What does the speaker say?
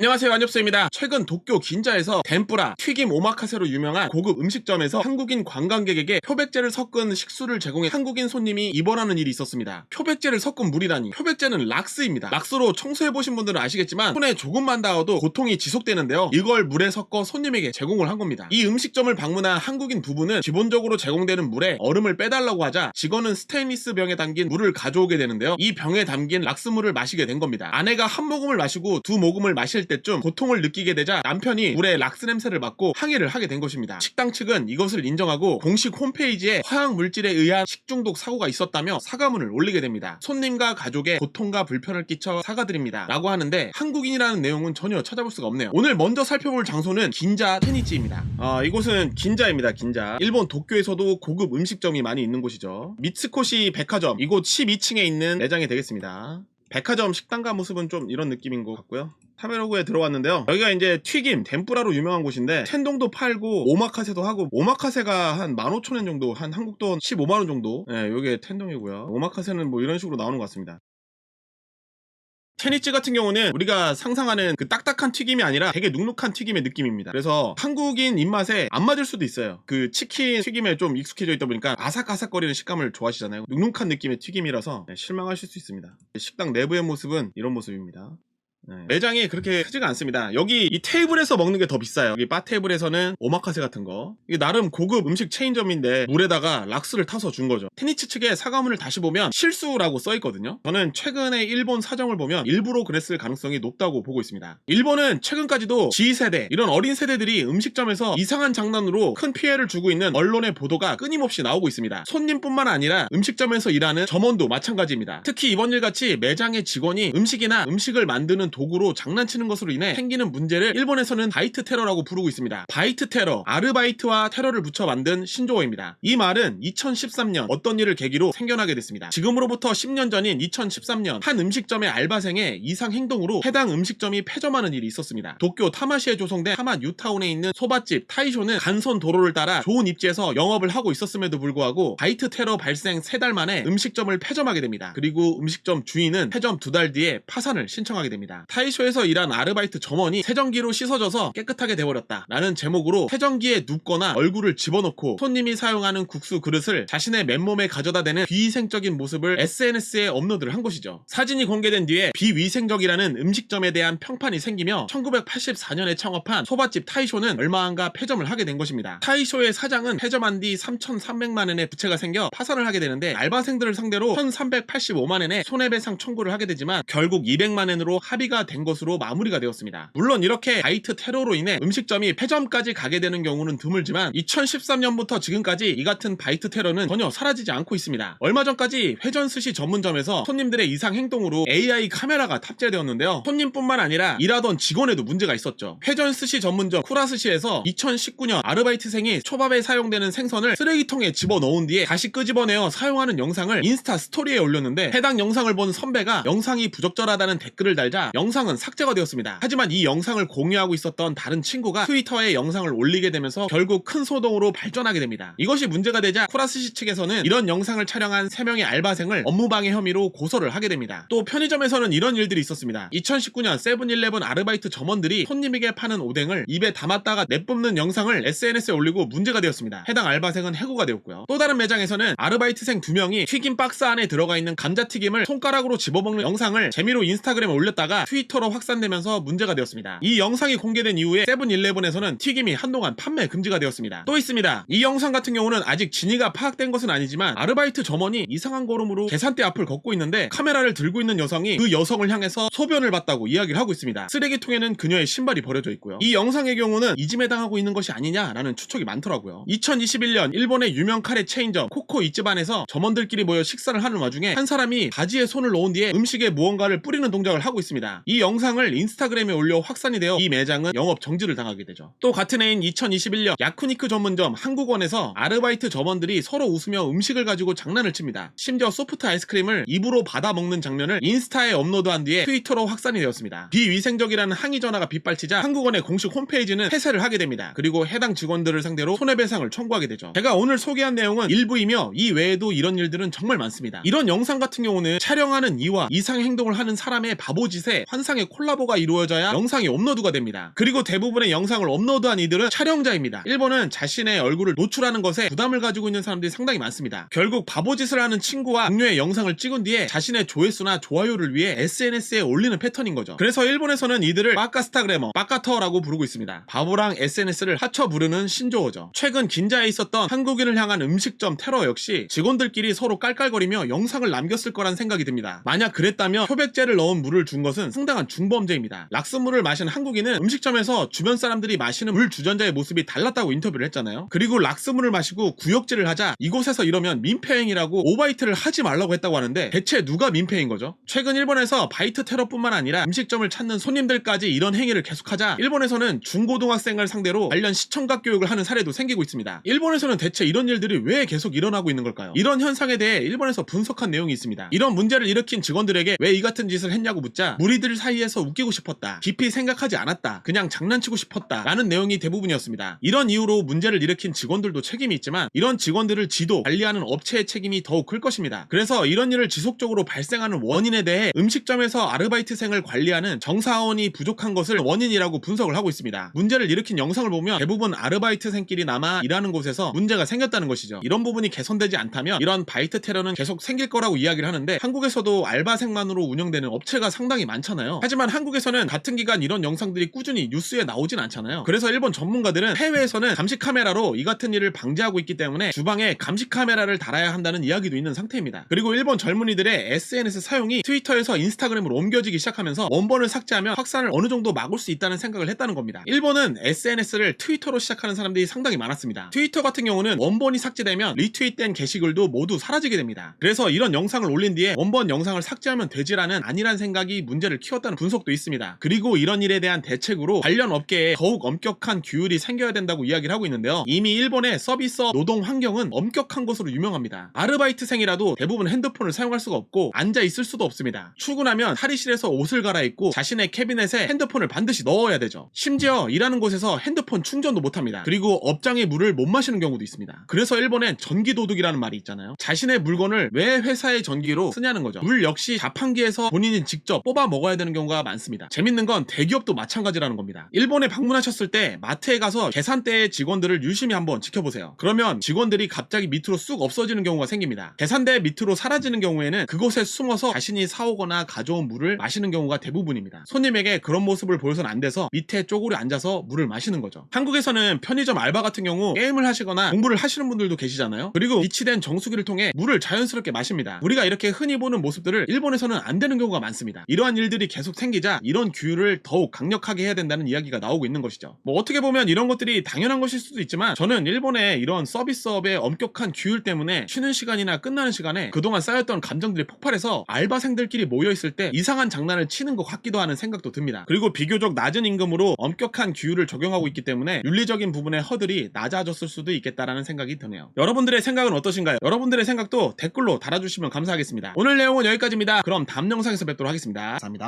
안녕하세요, 안엽수입니다. 최근 도쿄 긴자에서 덴뿌라, 튀김 오마카세로 유명한 고급 음식점에서 한국인 관광객에게 표백제를 섞은 식수를 제공해 한국인 손님이 입원하는 일이 있었습니다. 표백제를 섞은 물이라니. 표백제는 락스입니다. 락스로 청소해보신 분들은 아시겠지만 손에 조금만 닿아도 고통이 지속되는데요. 이걸 물에 섞어 손님에게 제공을 한 겁니다. 이 음식점을 방문한 한국인 부부는 기본적으로 제공되는 물에 얼음을 빼달라고 하자 직원은 스테인리스 병에 담긴 물을 가져오게 되는데요. 이 병에 담긴 락스물을 마시게 된 겁니다. 아내가 한 모금을 마시고 두 모금을 마실 때쯤 고통을 느끼게 되자 남편이 물에 락스 냄새를 맡고 항의를 하게 된 것입니다. 식당 측은 이것을 인정하고 공식 홈페이지에 화학 물질에 의한 식중독 사고가 있었다며 사과문을 올리게 됩니다. 손님과 가족에 고통과 불편을 끼쳐 사과드립니다 라고 하는데 한국인이라는 내용은 전혀 찾아볼 수가 없네요. 오늘 먼저 살펴볼 장소는 긴자 테니치입니다. 이곳은 긴자입니다. 긴자. 일본 도쿄에서도 고급 음식점이 많이 있는 곳이죠. 미츠코시 백화점, 이곳 12층에 있는 매장이 되겠습니다. 백화점 식당가 모습은 좀 이런 느낌인 것 같고요. 타베로그에 들어왔는데요. 여기가 이제 튀김, 덴뿌라로 유명한 곳인데 텐동도 팔고 오마카세도 하고, 오마카세가 한 15,000원 정도, 한 한국 돈 15만원 정도. 네, 요게 텐동이고요. 오마카세는 뭐 이런 식으로 나오는 것 같습니다. 테니치 같은 경우는 우리가 상상하는 그 딱딱한 튀김이 아니라 되게 눅눅한 튀김의 느낌입니다. 그래서 한국인 입맛에 안 맞을 수도 있어요. 그 치킨 튀김에 좀 익숙해져 있다 보니까 아삭아삭거리는 식감을 좋아하시잖아요. 눅눅한 느낌의 튀김이라서 실망하실 수 있습니다. 식당 내부의 모습은 이런 모습입니다. 매장이 그렇게 크지가 않습니다. 여기 이 테이블에서 먹는 게 더 비싸요. 여기 바 테이블에서는 오마카세 같은 거, 이게 나름 고급 음식 체인점인데 물에다가 락스를 타서 준 거죠. 테니치 측의 사과문을 다시 보면 실수라고 써 있거든요. 저는 최근에 일본 사정을 보면 일부러 그랬을 가능성이 높다고 보고 있습니다. 일본은 최근까지도 G세대, 이런 어린 세대들이 음식점에서 이상한 장난으로 큰 피해를 주고 있는 언론의 보도가 끊임없이 나오고 있습니다. 손님뿐만 아니라 음식점에서 일하는 점원도 마찬가지입니다. 특히 이번 일같이 매장의 직원이 음식이나 음식을 만드는 도구로 장난치는 것으로 인해 생기는 문제를 일본에서는 바이트 테러라고 부르고 있습니다. 바이트 테러, 아르바이트와 테러를 붙여 만든 신조어입니다. 이 말은 2013년 어떤 일을 계기로 생겨나게 됐습니다. 지금으로부터 10년 전인 2013년 한 음식점의 알바생의 이상 행동으로 해당 음식점이 폐점하는 일이 있었습니다. 도쿄 타마시에 조성된 타마 뉴타운에 있는 소바집 타이쇼는 간선 도로를 따라 좋은 입지에서 영업을 하고 있었음에도 불구하고 바이트 테러 발생 3달 만에 음식점을 폐점하게 됩니다. 그리고 음식점 주인은 폐점 2달 뒤에 파산을 신청하게 됩니다. 타이쇼에서 일한 아르바이트 점원이 세정기로 씻어져서 깨끗하게 돼버렸다 라는 제목으로 세정기에 눕거나 얼굴을 집어넣고 손님이 사용하는 국수 그릇을 자신의 맨몸에 가져다 대는 비위생적인 모습을 SNS에 업로드를 한 것이죠. 사진이 공개된 뒤에 비위생적이라는 음식점에 대한 평판이 생기며 1984년에 창업한 소바집 타이쇼는 얼마 안가 폐점을 하게 된 것입니다. 타이쇼의 사장은 폐점한 뒤 3,300만원의 부채가 생겨 파산을 하게 되는데 알바생들을 상대로 1,385만원의 손해배상 청구를 하게 되지만 결국 200만원으로 합의가 된 것으로 마무리가 되었습니다. 물론 이렇게 바이트 테러로 인해 음식점이 폐점까지 가게 되는 경우는 드물지만 2013년부터 지금까지 이 같은 바이트 테러는 전혀 사라지지 않고 있습니다. 얼마 전까지 회전 스시 전문점에서 손님들의 이상 행동으로 AI 카메라가 탑재되었는데요. 손님뿐만 아니라 일하던 직원에도 문제가 있었죠. 회전 스시 전문점 쿠라스시에서 2019년 아르바이트생이 초밥에 사용되는 생선을 쓰레기통에 집어넣은 뒤에 다시 끄집어내어 사용하는 영상을 인스타 스토리에 올렸는데 해당 영상을 본 선배가 영상이 부적절하다는 댓글을 달자 영상은 삭제가 되었습니다. 하지만 이 영상을 공유하고 있었던 다른 친구가 트위터에 영상을 올리게 되면서 결국 큰 소동으로 발전하게 됩니다. 이것이 문제가 되자 쿠라스시 측에서는 이런 영상을 촬영한 3명의 알바생을 업무방해 혐의로 고소를 하게 됩니다. 또 편의점에서는 이런 일들이 있었습니다. 2019년 세븐일레븐 아르바이트 점원들이 손님에게 파는 오뎅을 입에 담았다가 내뿜는 영상을 SNS에 올리고 문제가 되었습니다. 해당 알바생은 해고가 되었고요. 또 다른 매장에서는 아르바이트생 2명이 튀김 박스 안에 들어가 있는 감자튀김을 손가락으로 집어먹는 영상을 재미로 인스타그램에 올렸다가 트위터로 확산되면서 문제가 되었습니다. 이 영상이 공개된 이후에 세븐일레븐에서는 튀김이 한동안 판매 금지가 되었습니다. 또 있습니다. 이 영상 같은 경우는 아직 진위가 파악된 것은 아니지만 아르바이트 점원이 이상한 걸음으로 계산대 앞을 걷고 있는데 카메라를 들고 있는 여성이 그 여성을 향해서 소변을 봤다고 이야기를 하고 있습니다. 쓰레기통에는 그녀의 신발이 버려져 있고요. 이 영상의 경우는 이지메 당하고 있는 것이 아니냐라는 추측이 많더라고요. 2021년 일본의 유명 카레 체인점 코코 이츠반에서 점원들끼리 모여 식사를 하는 와중에 한 사람이 바지에 손을 넣은 뒤에 음식에 무언가를 뿌리는 동작을 하고 있습니다. 이 영상을 인스타그램에 올려 확산이 되어 이 매장은 영업 정지를 당하게 되죠. 또 같은 해인 2021년 야쿠니크 전문점 한국원에서 아르바이트 점원들이 서로 웃으며 음식을 가지고 장난을 칩니다. 심지어 소프트 아이스크림을 입으로 받아 먹는 장면을 인스타에 업로드한 뒤에 트위터로 확산이 되었습니다. 비위생적이라는 항의 전화가 빗발치자 한국원의 공식 홈페이지는 폐쇄를 하게 됩니다. 그리고 해당 직원들을 상대로 손해배상을 청구하게 되죠. 제가 오늘 소개한 내용은 일부이며 이 외에도 이런 일들은 정말 많습니다. 이런 영상 같은 경우는 촬영하는 이와 이상 행동을 하는 사람의 바보짓에 환상의 콜라보가 이루어져야 영상이 업로드가 됩니다. 그리고 대부분의 영상을 업로드한 이들은 촬영자입니다. 일본은 자신의 얼굴을 노출하는 것에 부담을 가지고 있는 사람들이 상당히 많습니다. 결국 바보짓을 하는 친구와 동료의 영상을 찍은 뒤에 자신의 조회수나 좋아요를 위해 SNS에 올리는 패턴인 거죠. 그래서 일본에서는 이들을 빠까스타그래머, 빠까터라고 부르고 있습니다. 바보랑 SNS를 합쳐 부르는 신조어죠. 최근 긴자에 있었던 한국인을 향한 음식점 테러 역시 직원들끼리 서로 깔깔거리며 영상을 남겼을 거란 생각이 듭니다. 만약 그랬다면 표백제를 넣은 물을 준 것은 상당한 중범죄입니다. 락스물을 마신 한국인은 음식점에서 주변 사람들이 마시는 물 주전자의 모습이 달랐다고 인터뷰를 했잖아요. 그리고 락스물을 마시고 구역질을 하자 이곳에서 이러면 민폐행위라고 오바이트를 하지 말라고 했다고 하는데 대체 누가 민폐인 거죠? 최근 일본에서 바이트 테러뿐만 아니라 음식점을 찾는 손님들까지 이런 행위를 계속하자 일본에서는 중고등학생을 상대로 관련 시청각 교육을 하는 사례도 생기고 있습니다. 일본에서는 대체 이런 일들이 왜 계속 일어나고 있는 걸까요? 이런 현상에 대해 일본에서 분석한 내용이 있습니다. 이런 문제를 일으킨 직원들에게 왜 이 같은 짓을 했냐고 묻자 무리들 사이에서 웃기고 싶었다, 깊이 생각하지 않았다, 그냥 장난치고 싶었다 라는 내용이 대부분이었습니다. 이런 이유로 문제를 일으킨 직원들도 책임이 있지만 이런 직원들을 지도, 관리하는 업체의 책임이 더욱 클 것입니다. 그래서 이런 일을 지속적으로 발생하는 원인에 대해 음식점에서 아르바이트생을 관리하는 정사원이 부족한 것을 원인이라고 분석을 하고 있습니다. 문제를 일으킨 영상을 보면 대부분 아르바이트생끼리 남아 일하는 곳에서 문제가 생겼다는 것이죠. 이런 부분이 개선되지 않다면 이런 바이트 테러는 계속 생길 거라고 이야기를 하는데 한국에서도 알바생만으로 운영되는 업체가 상당히 많잖아요. 하지만 한국에서는 같은 기간 이런 영상들이 꾸준히 뉴스에 나오진 않잖아요. 그래서 일본 전문가들은 해외에서는 감시 카메라로 이 같은 일을 방지하고 있기 때문에 주방에 감시 카메라를 달아야 한다는 이야기도 있는 상태입니다. 그리고 일본 젊은이들의 SNS 사용이 트위터에서 인스타그램으로 옮겨지기 시작하면서 원본을 삭제하면 확산을 어느 정도 막을 수 있다는 생각을 했다는 겁니다. 일본은 SNS를 트위터로 시작하는 사람들이 상당히 많았습니다. 트위터 같은 경우는 원본이 삭제되면 리트윗된 게시글도 모두 사라지게 됩니다. 그래서 이런 영상을 올린 뒤에 원본 영상을 삭제하면 되지라는 아니란 생각이 문제를 키웠다는 분석도 있습니다. 그리고 이런 일에 대한 대책으로 관련 업계에 더욱 엄격한 규율이 생겨야 된다고 이야기를 하고 있는데요. 이미 일본의 서비스업 노동 환경은 엄격한 것으로 유명합니다. 아르바이트생이라도 대부분 핸드폰을 사용할 수가 없고 앉아 있을 수도 없습니다. 출근하면 탈의실에서 옷을 갈아입고 자신의 캐비넷에 핸드폰을 반드시 넣어야 되죠. 심지어 일하는 곳에서 핸드폰 충전도 못합니다. 그리고 업장의 물을 못 마시는 경우도 있습니다. 그래서 일본엔 전기도둑이라는 말이 있잖아요. 자신의 물건을 왜 회사의 전기로 쓰냐는 거죠. 물 역시 자판기에서 본인이 직접 뽑아 먹어야 되는 경우가 많습니다. 재밌는 건 대기업도 마찬가지라는 겁니다. 일본에 방문하셨을 때 마트에 가서 계산대의 직원들을 유심히 한번 지켜보세요. 그러면 직원들이 갑자기 밑으로 쑥 없어지는 경우가 생깁니다. 계산대 밑으로 사라지는 경우에는 그곳에 숨어서 자신이 사오거나 가져온 물을 마시는 경우가 대부분입니다. 손님에게 그런 모습을 보여서는 안 돼서 밑에 쪼그려 앉아서 물을 마시는 거죠. 한국에서는 편의점 알바 같은 경우 게임을 하시거나 공부를 하시는 분들도 계시잖아요. 그리고 비치된 정수기를 통해 물을 자연스럽게 마십니다. 우리가 이렇게 흔히 보는 모습들을 일본에서는 안 되는 경우가 많습니다. 이러한 일들이 계속 생기자 이런 규율을 더욱 강력하게 해야 된다는 이야기가 나오고 있는 것이죠. 어떻게 보면 이런 것들이 당연한 것일 수도 있지만 저는 일본의 이런 서비스업의 엄격한 규율 때문에 쉬는 시간이나 끝나는 시간에 그동안 쌓였던 감정들이 폭발해서 알바생들끼리 모여있을 때 이상한 장난을 치는 것 같기도 하는 생각도 듭니다. 그리고 비교적 낮은 임금으로 엄격한 규율을 적용하고 있기 때문에 윤리적인 부분의 허들이 낮아졌을 수도 있겠다라는 생각이 드네요. 여러분들의 생각은 어떠신가요? 여러분들의 생각도 댓글로 달아주시면 감사하겠습니다. 오늘 내용은 여기까지입니다. 그럼 다음 영상에서 뵙도록 하겠습니다. 감사합니다.